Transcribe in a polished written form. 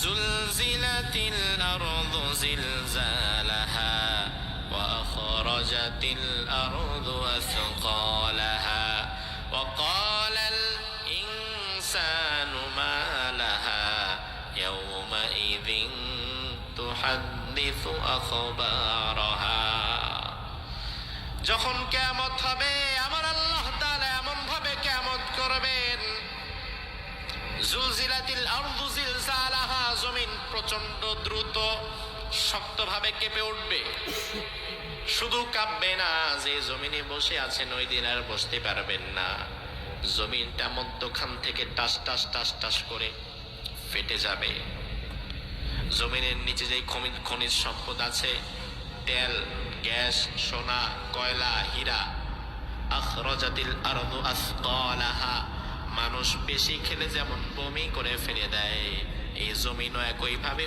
জুলজিলাতিল আরদু জিলজালাহা ওয়া আখরাজাতিল আরদু আসকালাহা ওয়া ক্বালাল ইনসানু মা লাহা ইয়াওমাইযিন তুহাদ্দিসু আখবারাহা। যখন কিয়ামত হবে আমার আল্লাহ তাআলা এমন ভাবে কিয়ামত করবেন, জুলজিলাতিল আরদু জিলজালাহা, জমিন প্রচন্ড দ্রুত শক্তভাবে কেঁপে উঠবে। শুধু কাঁপবে না, যে জমিনে বসে আছেন ওই দিন আর বসতে পারবেন না। জমিনটা মধ্যখান থেকে টাস টাস টাস টাস করে ফেটে যাবে। জমিনের নিচে যে খনিজ সম্পদ আছে, তেল, গ্যাস, সোনা, কয়লা, হীরা, আখরাজাতিল আরদু আসকালাহা, মানুষ বেশি খেলে যেমন বমি করে ফেলে দেয়, এই জমিনও একইভাবে